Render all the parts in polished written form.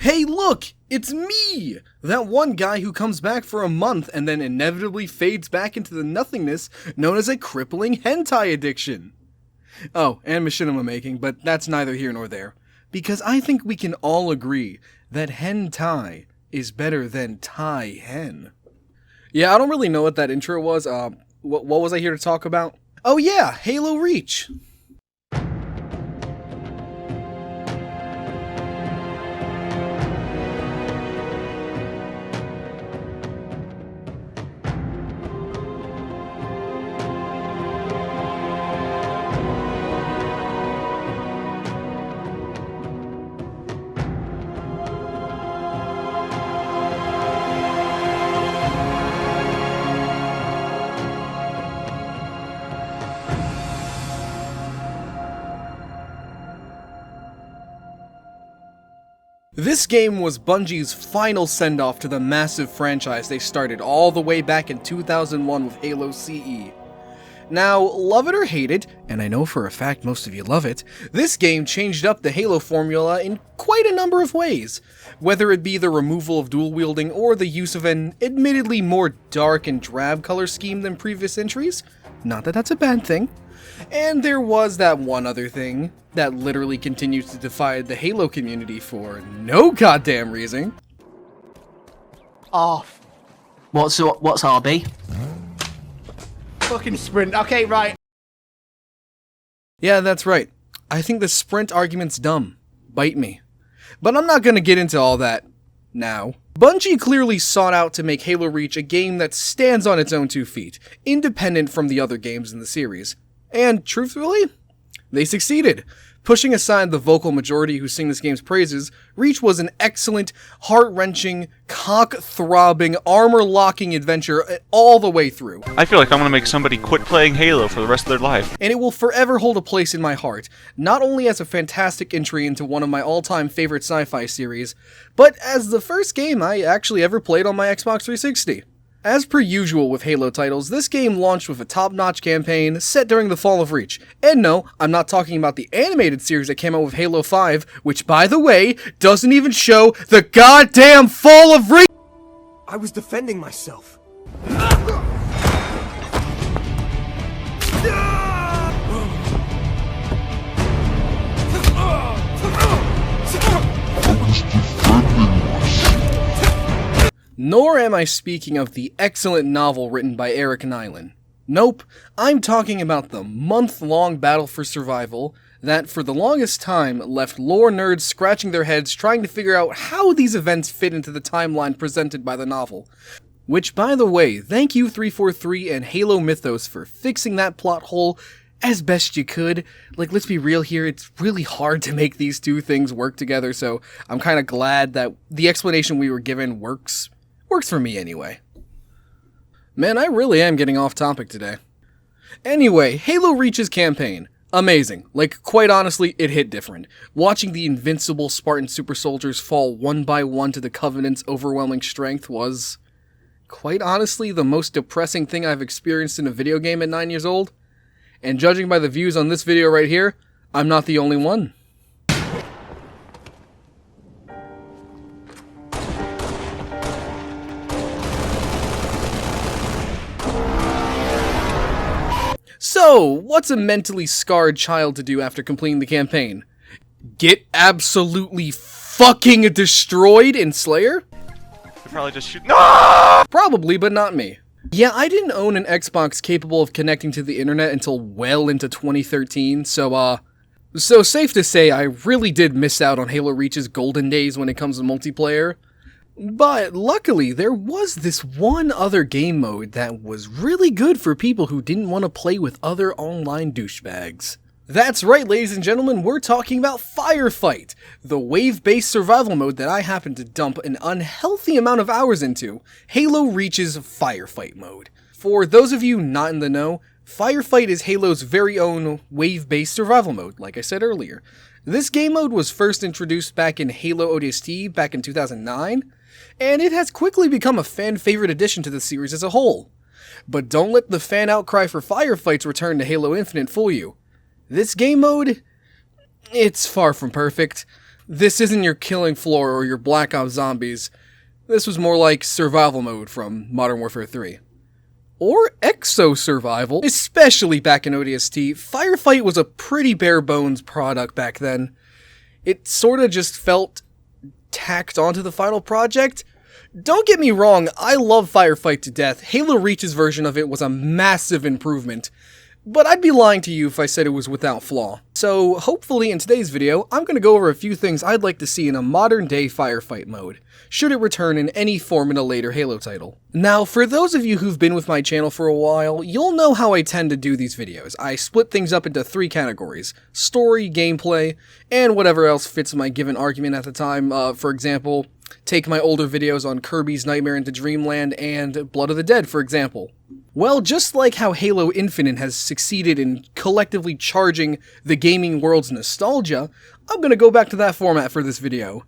Hey look, it's me! That one guy who comes back for a month and then inevitably fades back into the nothingness known as a crippling hentai addiction. Oh, and machinima making, but that's neither here nor there. Because I think we can all agree that hentai is better than Thai hen. Yeah, I don't really know what that intro was. What was I here to talk about? Oh yeah, Halo Reach! This game was Bungie's final send-off to the massive franchise they started all the way back in 2001 with Halo CE. Now, love it or hate it, and I know for a fact most of you love it, this game changed up the Halo formula in quite a number of ways. Whether it be the removal of dual wielding or the use of an admittedly more dark and drab color scheme than previous entries, not that that's a bad thing. And there was that one other thing that literally continues to defy the Halo community for no goddamn reason. Off. What's RB? Fucking sprint. Okay, right. Yeah, that's right. I think the sprint argument's dumb. Bite me. But I'm not gonna get into all that now. Bungie clearly sought out to make Halo Reach a game that stands on its own 2 feet, independent from the other games in the series. And, truthfully, they succeeded. Pushing aside the vocal majority who sing this game's praises, Reach was an excellent, heart-wrenching, cock-throbbing, armor-locking adventure all the way through. I feel like I'm gonna make somebody quit playing Halo for the rest of their life. And it will forever hold a place in my heart, not only as a fantastic entry into one of my all-time favorite sci-fi series, but as the first game I actually ever played on my Xbox 360. As per usual with Halo titles, this game launched with a top-notch campaign set during the fall of Reach. And no, I'm not talking about the animated series that came out with Halo 5, which, by the way, doesn't even show the goddamn fall of Reach! I was defending myself. Nor am I speaking of the excellent novel written by Eric Nyland. Nope, I'm talking about the month-long battle for survival that, for the longest time, left lore nerds scratching their heads trying to figure out how these events fit into the timeline presented by the novel. Which, by the way, thank you 343 and Halo Mythos for fixing that plot hole as best you could. Like, let's be real here, it's really hard to make these two things work together, so I'm kinda glad that the explanation we were given works for me anyway. Man, I really am getting off topic today. Anyway, Halo Reach's campaign. Amazing. Like, quite honestly, it hit different. Watching the invincible Spartan super soldiers fall one by one to the Covenant's overwhelming strength was, quite honestly, the most depressing thing I've experienced in a video game at 9 years old. And judging by the views on this video right here, I'm not the only one. So, what's a mentally scarred child to do after completing the campaign? Get absolutely fucking destroyed in Slayer? You probably just shoot. No! Probably, but not me. Yeah, I didn't own an Xbox capable of connecting to the internet until well into 2013, so safe to say I really did miss out on Halo Reach's golden days when it comes to multiplayer. But luckily, there was this one other game mode that was really good for people who didn't want to play with other online douchebags. That's right, ladies and gentlemen, we're talking about Firefight, the wave-based survival mode that I happened to dump an unhealthy amount of hours into, Halo Reach's Firefight mode. For those of you not in the know, Firefight is Halo's very own wave-based survival mode, like I said earlier. This game mode was first introduced back in Halo ODST back in 2009, and it has quickly become a fan-favorite addition to the series as a whole. But don't let the fan outcry for Firefight's return to Halo Infinite fool you. This game mode, it's far from perfect. This isn't your killing floor or your Black Ops Zombies. This was more like survival mode from Modern Warfare 3. Or exo-survival, especially back in ODST. Firefight was a pretty bare-bones product back then. It sorta just felt tacked onto the final project. Don't get me wrong, I love Firefight to death. Halo Reach's version of it was a massive improvement. But I'd be lying to you if I said it was without flaw. So hopefully in today's video, I'm going to go over a few things I'd like to see in a modern day Firefight mode, should it return in any form in a later Halo title. Now, for those of you who've been with my channel for a while, you'll know how I tend to do these videos. I split things up into 3 categories: story, gameplay, and whatever else fits my given argument at the time. For example, take my older videos on Kirby's Nightmare into Dreamland and Blood of the Dead, for example. Well, just like how Halo Infinite has succeeded in collectively charging the gaming world's nostalgia, I'm gonna go back to that format for this video.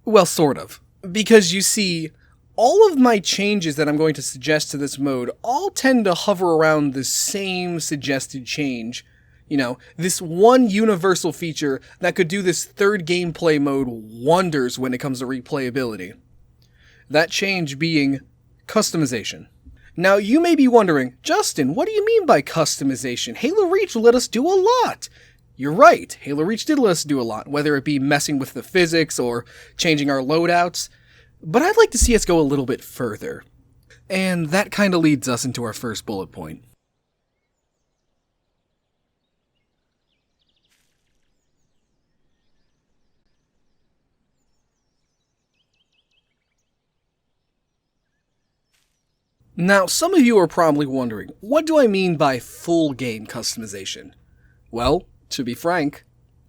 Well, sort of. Because you see, all of my changes that I'm going to suggest to this mode all tend to hover around the same suggested change. You know, this one universal feature that could do this third gameplay mode wonders when it comes to replayability. That change being customization. Now, you may be wondering, Justin, what do you mean by customization? Halo Reach let us do a lot. You're right, Halo Reach did let us do a lot, whether it be messing with the physics or changing our loadouts. But I'd like to see us go a little bit further. And that kind of leads us into our first bullet point. Now, some of you are probably wondering, what do I mean by full game customization? Well, to be frank,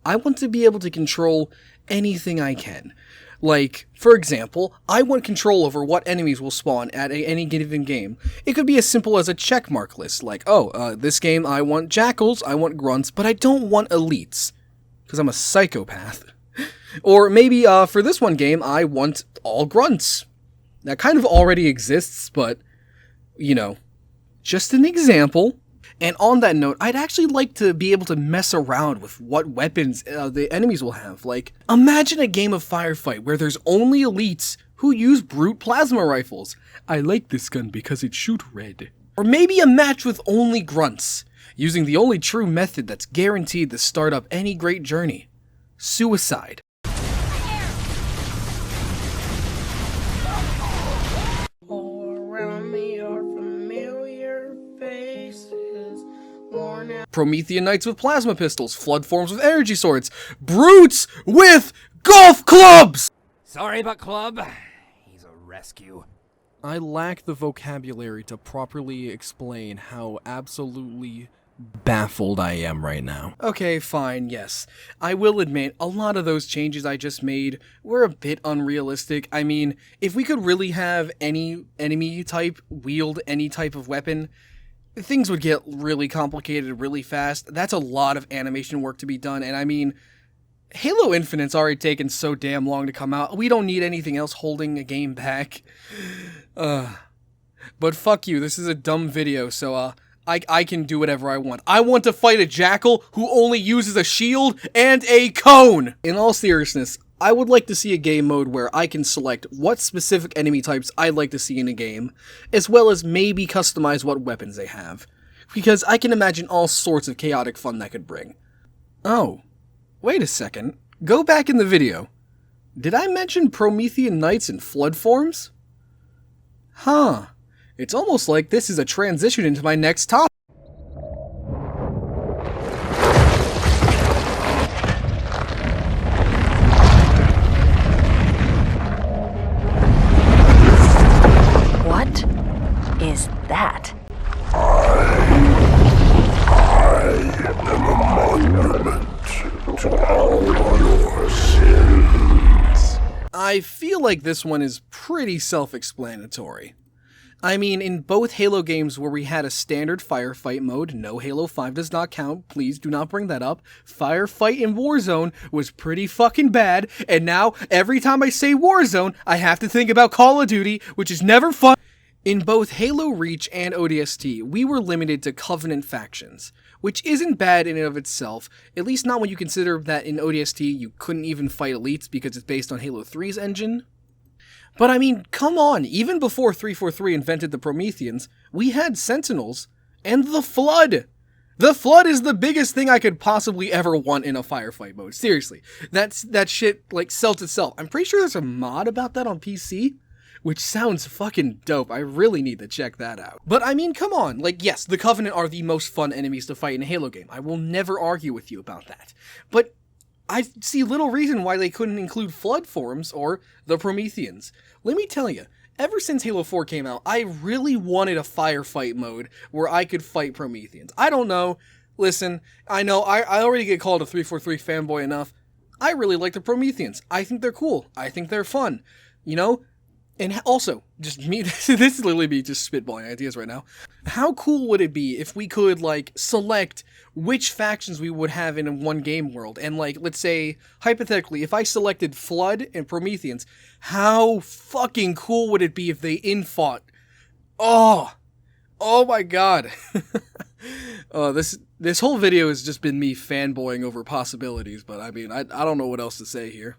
I want to be able to control anything I can. Like, for example, I want control over what enemies will spawn at any given game. It could be as simple as a checkmark list, like, this game I want jackals, I want grunts, but I don't want elites, because I'm a psychopath. Or maybe, for this one game, I want all grunts. That kind of already exists, but you know, just an example. And on that note, I'd actually like to be able to mess around with what weapons the enemies will have. Like, imagine a game of Firefight where there's only elites who use brute plasma rifles. I like this gun because it shoots red. Or maybe a match with only grunts, using the only true method that's guaranteed to start up any great journey: suicide. Promethean Knights with plasma pistols, Flood Forms with energy swords, Brutes with golf clubs! Sorry, but club. He's a rescue. I lack the vocabulary to properly explain how absolutely baffled I am right now. Okay, fine, yes. I will admit, a lot of those changes I just made were a bit unrealistic. I mean, if we could really have any enemy type wield any type of weapon, things would get really complicated really fast. That's a lot of animation work to be done, and I mean, Halo Infinite's already taken so damn long to come out. We don't need anything else holding a game back. But fuck you, this is a dumb video, so I can do whatever I want. I want to fight a jackal who only uses a shield and a cone! In all seriousness, I would like to see a game mode where I can select what specific enemy types I'd like to see in a game, as well as maybe customize what weapons they have, because I can imagine all sorts of chaotic fun that could bring. Oh, wait a second. Go back in the video. Did I mention Promethean Knights and Flood Forms? Huh. It's almost like this is a transition into my next topic. Is that? I feel like this one is pretty self-explanatory. I mean, in both Halo games where we had a standard firefight mode, no, Halo 5 does not count, please do not bring that up. Firefight in Warzone was pretty fucking bad, and now every time I say Warzone, I have to think about Call of Duty, which is never fun. In both Halo Reach and ODST, we were limited to Covenant factions, which isn't bad in and of itself, at least not when you consider that in ODST you couldn't even fight elites because it's based on Halo 3's engine. But I mean, come on, even before 343 invented the Prometheans, we had Sentinels and the Flood! The Flood is the biggest thing I could possibly ever want in a firefight mode. Seriously. That shit, like, sells itself. I'm pretty sure there's a mod about that on PC, which sounds fucking dope. I really need to check that out. But I mean, come on. Like, yes, the Covenant are the most fun enemies to fight in a Halo game. I will never argue with you about that. But I see little reason why they couldn't include Flood forms or the Prometheans. Let me tell you, ever since Halo 4 came out, I really wanted a firefight mode where I could fight Prometheans. I don't know. Listen, I know I already get called a 343 fanboy enough. I really like the Prometheans. I think they're cool. I think they're fun. You know? And also, just me, this is literally me just spitballing ideas right now. How cool would it be if we could, like, select which factions we would have in a one game world? And, like, let's say, hypothetically, if I selected Flood and Prometheans, how fucking cool would it be if they infought? Oh my god. This whole video has just been me fanboying over possibilities, but I mean, I don't know what else to say here.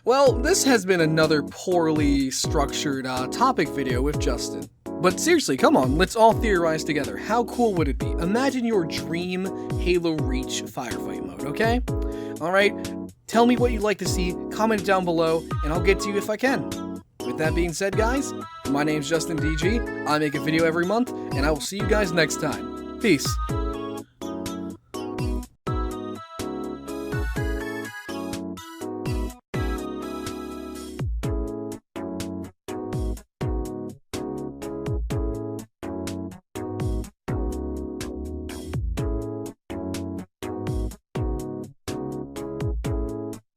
Well, this has been another poorly structured topic video with Justin. But seriously, come on, let's all theorize together. How cool would it be? Imagine your dream Halo Reach firefight mode, okay? Alright, tell me what you'd like to see, comment down below, and I'll get to you if I can. With that being said, guys, my name's JustinD.G. I make a video every month, and I will see you guys next time. Peace.